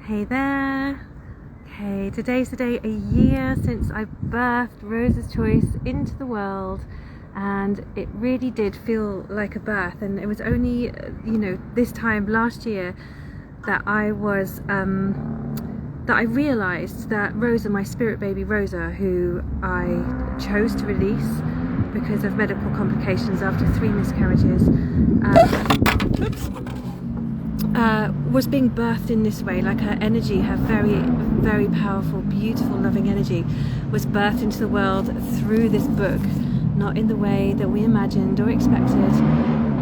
Hey there. Okay, today's the day, a year since I birthed Rosa's Choice into the world, and it really did feel like a birth. And it was only this time last year that I realized that Rosa, my spirit baby Rosa, who I chose to release because of medical complications after 3 miscarriages, was being birthed in this way. Like her energy, her very, very powerful, beautiful, loving energy was birthed into the world through this book, not in the way that we imagined or expected,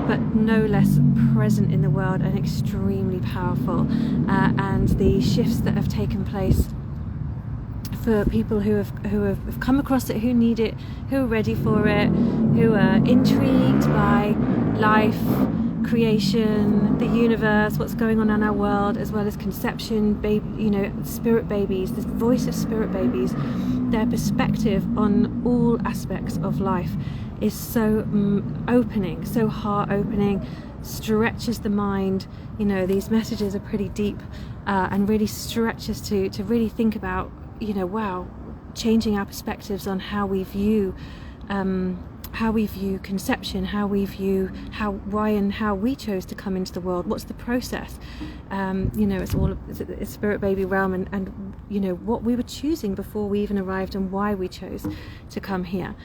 but no less present in the world and extremely powerful. And the shifts that have taken place for people who have come across it, who need it, who are ready for it, who are intrigued by life, creation, the universe, what's going on in our world, as well as conception, spirit babies, this voice of spirit babies. Their perspective on all aspects of life is so opening, so heart opening, stretches the mind. These messages are pretty deep and really stretch us to really think about, wow, changing our perspectives on how we view conception, how we view why and how we chose to come into the world. What's the process? It's spirit baby realm, and what we were choosing before we even arrived, and why we chose to come here.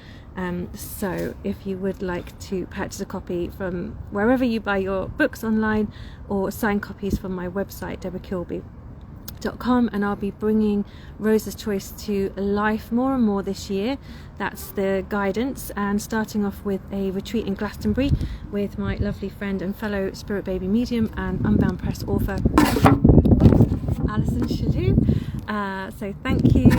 So if you would like to purchase a copy from wherever you buy your books online, or signed copies from my website, DeborahKilby.com, and I'll be bringing Rosa's Choice to life more and more this year. That's the guidance, and starting off with a retreat in Glastonbury with my lovely friend and fellow spirit baby medium and Unbound Press author Alison Shalhoub. So thank you.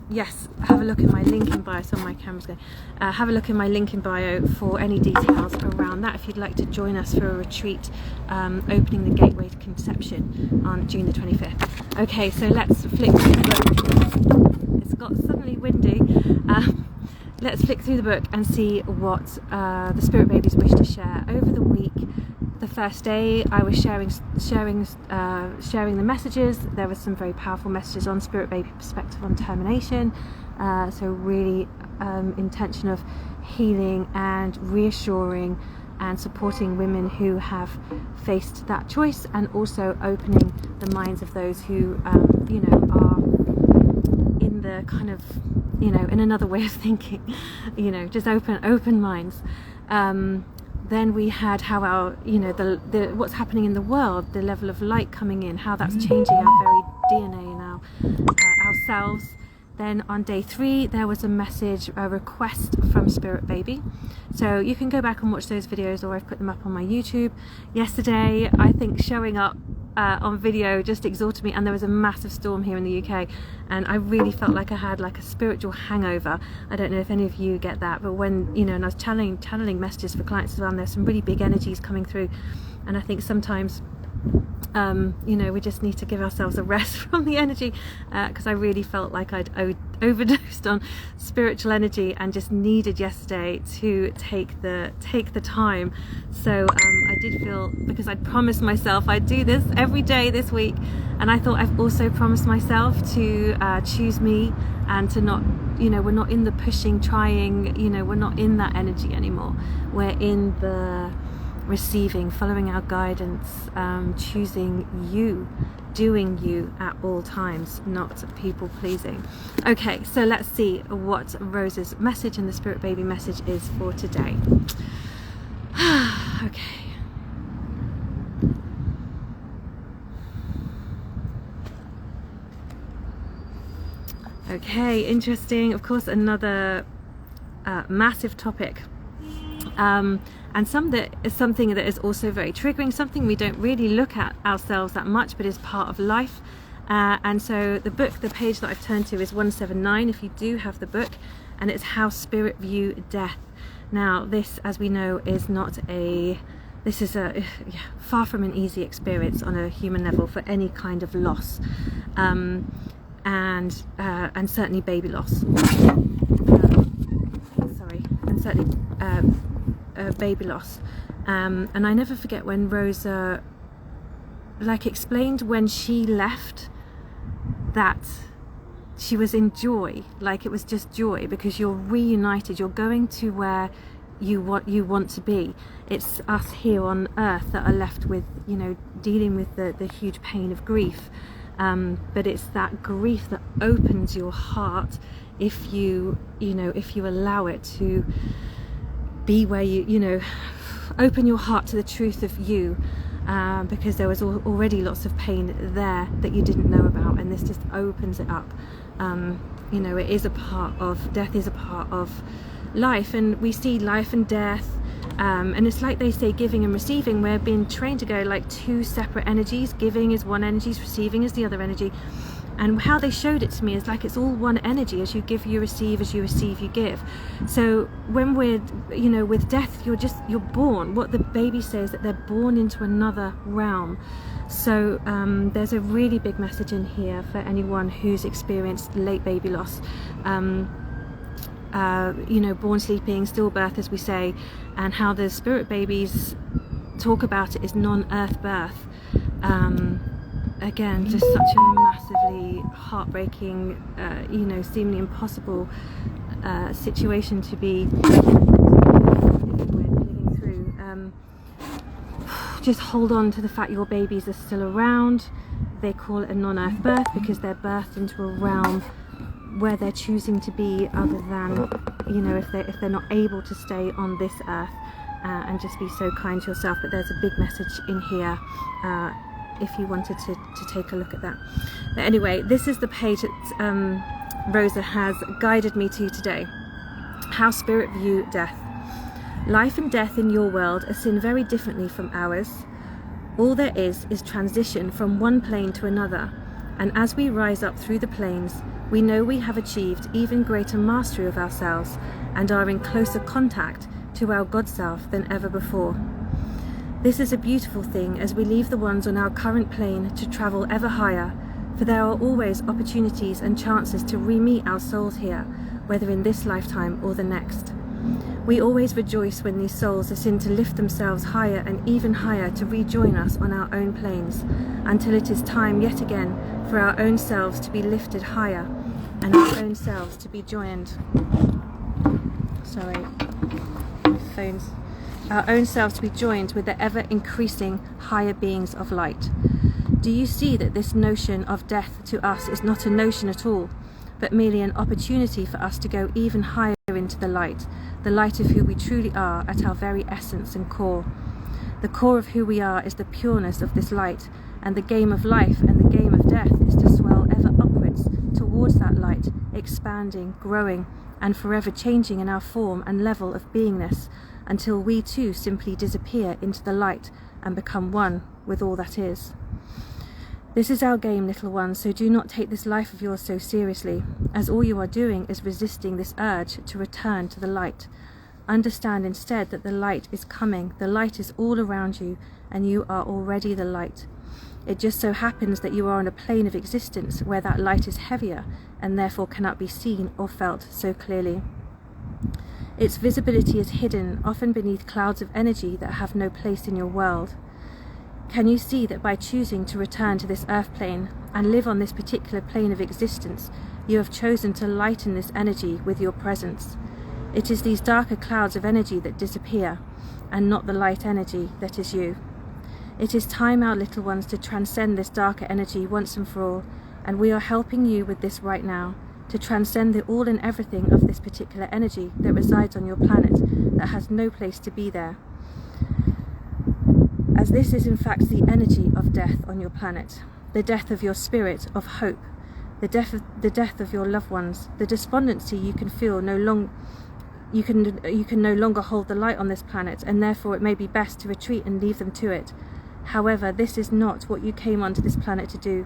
Yes, have a look in my link in bio. So my camera's going. Have a look in my link in bio for any details around that, if you'd like to join us for a retreat opening the gateway to conception on June the 25th. Okay, so let's flick through the book. It's got suddenly windy. Let's flick through the book and see what the spirit babies wish to share. Over the week, the first day, I was sharing the messages. There were some very powerful messages on spirit baby perspective on termination. So really intention of healing and reassuring and supporting women who have faced that choice, and also opening the minds of those who are in the kind of in another way of thinking, just open minds. Then we had how our the what's happening in the world, the level of light coming in, how that's changing our very DNA and ourselves. Then on day 3 there was a request from Spirit Baby, so you can go back and watch those videos, or I've put them up on my YouTube. Yesterday, I think showing up on video just exhausted me, and there was a massive storm here in the UK, and I really felt like I had like a spiritual hangover. I don't know if any of you get that, but when and I was channeling messages for clients as well, and there's some really big energies coming through, and I think sometimes we just need to give ourselves a rest from the energy, because I really felt like I'd overdosed on spiritual energy and just needed yesterday to take the time. So I did feel, because I'd promised myself I'd do this every day this week, and I thought I've also promised myself to choose me, and to not, we're not in the pushing, trying, we're not in that energy anymore. We're in the receiving, following our guidance, choosing you, doing you at all times, not people pleasing. Okay, so let's see what Rosa's message and the Spirit Baby message is for today. Okay. Okay, interesting. Of course, another massive topic. And something that is also very triggering, something we don't really look at ourselves that much, but is part of life. And so the page that I've turned to is 179, if you do have the book, and it's How Spirit View Death. Now, this, as we know, is far from an easy experience on a human level for any kind of loss, and certainly baby loss. And certainly baby loss, and I never forget when Rosa like explained when she left that she was in joy, like it was just joy, because you're reunited, you're going to where you want to be. It's us here on earth that are left with, you know, dealing with the huge pain of grief, but it's that grief that opens your heart if you allow it to be where you know, open your heart to the truth of you, because there was already lots of pain there that you didn't know about, and this just opens it up. You know, it is a part of death, is a part of life, and we see life and death, and it's like they say, giving and receiving. We're being trained to go like two separate energies. Giving is one energy, receiving is the other energy. And how they showed it to me is like it's all one energy. As you give, you receive. As you receive, you give. So when we're, you know, with death, you're born. What the baby says, that they're born into another realm. So there's a really big message in here for anyone who's experienced late baby loss. You know, born sleeping, stillbirth, as we say, and how the spirit babies talk about it is non-earth birth. Again, just such a massively heartbreaking, you know, seemingly impossible situation to be living through. Just hold on to the fact your babies are still around. They call it a non-earth birth because they're birthed into a realm where they're choosing to be, other than, you know, if they're not able to stay on this earth, and just be so kind to yourself. But there's a big message in here if you wanted to take a look at that. But anyway, this is the page that Rosa has guided me to today. How spirit view death. Life and death in your world are seen very differently from ours. All there is transition from one plane to another, and as we rise up through the planes, we know we have achieved even greater mastery of ourselves and are in closer contact to our God self than ever before. This is a beautiful thing as we leave the ones on our current plane to travel ever higher, for there are always opportunities and chances to re-meet our souls here, whether in this lifetime or the next. We always rejoice when these souls are seen to lift themselves higher and even higher to rejoin us on our own planes, until it is time yet again for our own selves to be lifted higher and our own selves to be joined. Sorry, my phone's. Our own selves to be joined with the ever increasing higher beings of light. Do you see that this notion of death to us is not a notion at all, but merely an opportunity for us to go even higher into the light of who we truly are at our very essence and core. The core of who we are is the pureness of this light, and the game of life and the game of death is to swell ever upwards towards that light, expanding, growing, and forever changing in our form and level of beingness, until we too simply disappear into the light and become one with all that is. This is our game, little ones, so do not take this life of yours so seriously, as all you are doing is resisting this urge to return to the light. Understand instead that the light is coming, the light is all around you, and you are already the light. It just so happens that you are on a plane of existence where that light is heavier and therefore cannot be seen or felt so clearly. Its visibility is hidden, often beneath clouds of energy that have no place in your world. Can you see that by choosing to return to this earth plane and live on this particular plane of existence, you have chosen to lighten this energy with your presence? It is these darker clouds of energy that disappear, and not the light energy that is you. It is time, our little ones, to transcend this darker energy once and for all, and we are helping you with this right now, to transcend the all and everything of this particular energy that resides on your planet that has no place to be there. As this is in fact the energy of death on your planet, the death of your spirit of hope, the death of your loved ones, the despondency you can feel you can no longer hold the light on this planet, and therefore it may be best to retreat and leave them to it. However, this is not what you came onto this planet to do.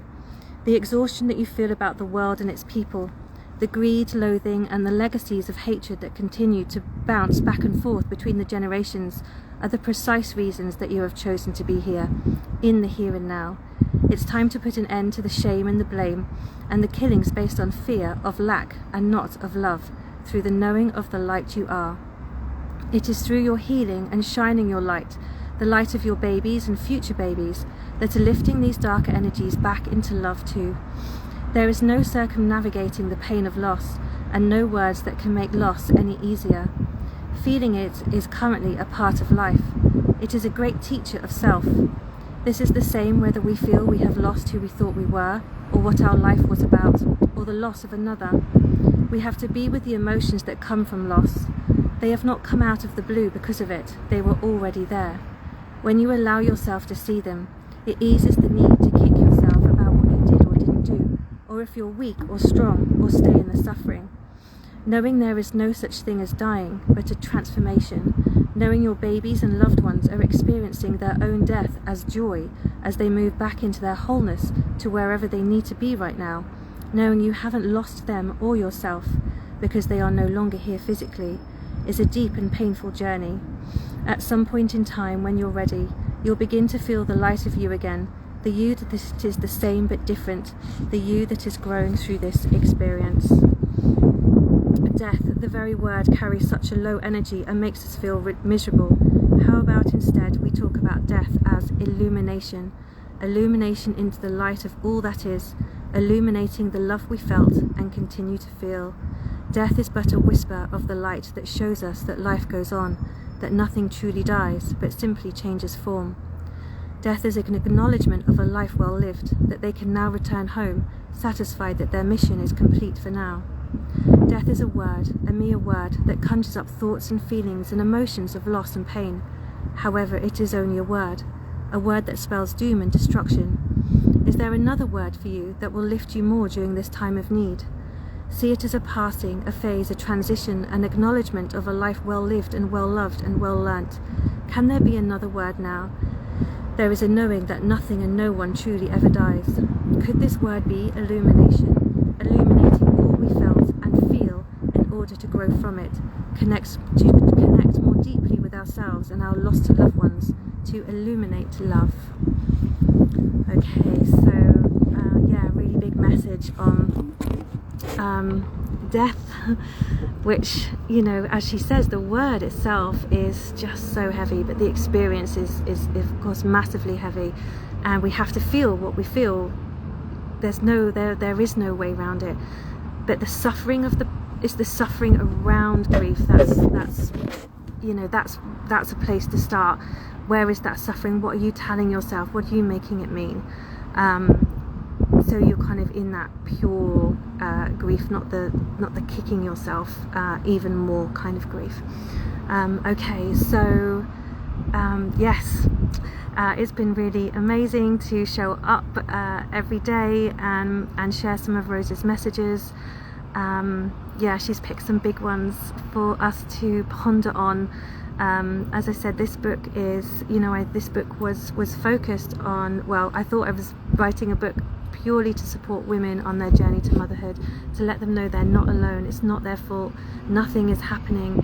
The exhaustion that you feel about the world and its people, the greed, loathing, and the legacies of hatred that continue to bounce back and forth between the generations are the precise reasons that you have chosen to be here, in the here and now. It's time to put an end to the shame and the blame, and the killings based on fear of lack and not of love, through the knowing of the light you are. It is through your healing and shining your light the light of your babies and future babies that are lifting these darker energies back into love too. There is no circumnavigating the pain of loss, and no words that can make loss any easier. Feeling it is currently a part of life. It is a great teacher of self. This is the same whether we feel we have lost who we thought we were, or what our life was about, or the loss of another. We have to be with the emotions that come from loss. They have not come out of the blue because of it. They were already there. When you allow yourself to see them, it eases the need to kick yourself about what you did or didn't do, or if you're weak or strong, or stay in the suffering. Knowing there is no such thing as dying, but a transformation. Knowing your babies and loved ones are experiencing their own death as joy, as they move back into their wholeness to wherever they need to be right now. Knowing you haven't lost them or yourself, because they are no longer here physically, is a deep and painful journey. At some point in time, when you're ready, you'll begin to feel the light of you again, the you that is the same but different, the you that has grown through this experience. Death, the very word, carries such a low energy and makes us feel miserable. How about instead we talk about death as illumination, illumination into the light of all that is, illuminating the love we felt and continue to feel. Death is but a whisper of the light that shows us that life goes on, that nothing truly dies, but simply changes form. Death is an acknowledgement of a life well lived, that they can now return home, satisfied that their mission is complete for now. Death is a word, a mere word, that conjures up thoughts and feelings and emotions of loss and pain. However, it is only a word that spells doom and destruction. Is there another word for you that will lift you more during this time of need? See it as a passing, a phase, a transition, an acknowledgement of a life well lived and well loved and well learnt. Can there be another word now? There is a knowing that nothing and no one truly ever dies. Could this word be illumination, illuminating all we felt and feel in order to grow from it, connect more deeply with ourselves and our lost loved ones, to illuminate love? Okay, so really big message on death, which, as she says, the word itself is just so heavy, but the experience is of course massively heavy, and we have to feel what we feel. There is no way around it. But the suffering it's the suffering around grief. That's a place to start. Where is that suffering? What are you telling yourself? What are you making it mean? So you're kind of in that pure grief, not the kicking yourself even more kind of grief. Okay, so yes, it's been really amazing to show up every day and share some of Rose's messages. She's picked some big ones for us to ponder on. As I said, this book is, this book was focused on, I thought I was writing a book purely to support women on their journey to motherhood, to let them know they're not alone, it's not their fault, nothing is happening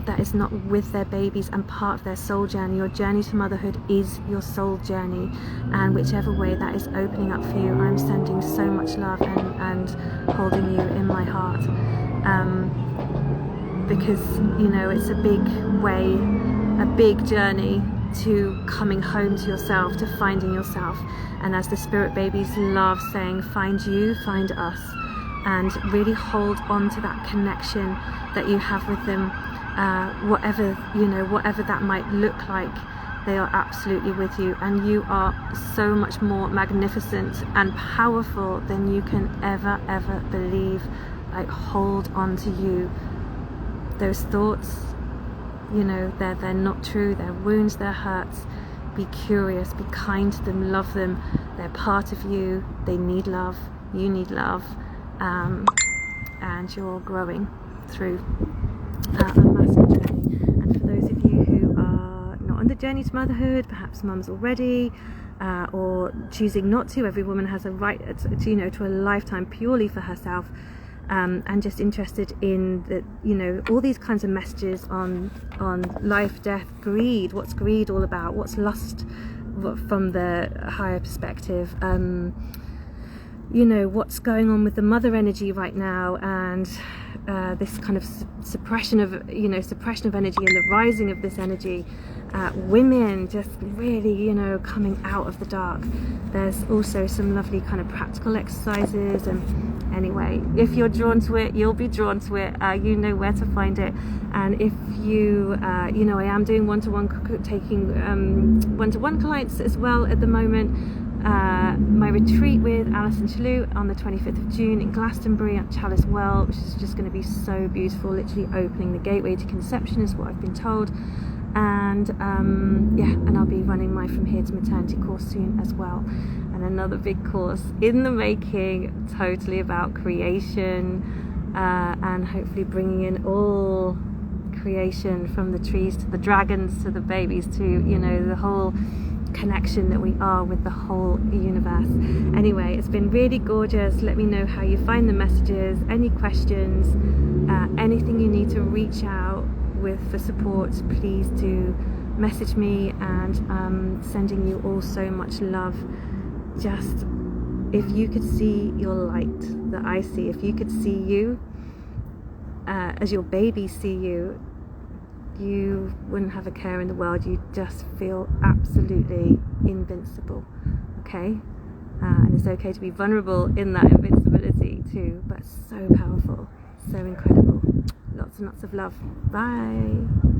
that is not with their babies and part of their soul journey. Your journey to motherhood is your soul journey, and whichever way that is opening up for you, I'm sending so much love and holding you in my heart, because it's a big way, a big journey to coming home to yourself, to finding yourself. And as the spirit babies love saying, find you, find us, and really hold on to that connection that you have with them, whatever that might look like. They are absolutely with you, and you are so much more magnificent and powerful than you can ever believe. Like, hold on to you. Those thoughts, they're not true, they're wounds, they're hurts. Be curious, be kind to them, love them. They're part of you, they need love, you need love, and you're growing through a massive journey. And for those of you who are not on the journey to motherhood, perhaps mums already, or choosing not to, every woman has a right to a lifetime purely for herself. And just interested in all these kinds of messages on life, death, greed. What's greed all about? What's lust from the higher perspective? What's going on with the mother energy right now, and this kind of suppression of energy and the rising of this energy. women just really, you know, coming out of the dark. There's also some lovely kind of practical exercises, and anyway, if you're drawn to it, you'll be drawn to it. You know where to find it. And if you you know, I am doing taking one-to-one clients as well at the moment. My retreat with Alison Chalou on the 25th of June in Glastonbury at Chalice Well, which is just going to be so beautiful, literally opening the gateway to conception is what I've been told. And yeah, and I'll be running my From Here to Maternity course soon as well, and another big course in the making, totally about creation, and hopefully bringing in all creation, from the trees to the dragons to the babies to, you know, the whole connection that we are with the whole universe. Anyway, it's been really gorgeous. Let me know how you find the messages, any questions, anything you need to reach out with for support, please do message me. And sending you all so much love. Just, if you could see your light that I see, if you could see you as your babies see you, you wouldn't have a care in the world. You just feel absolutely invincible, okay? And it's okay to be vulnerable in that invincibility too, but so powerful, so incredible. Lots and lots of love. Bye.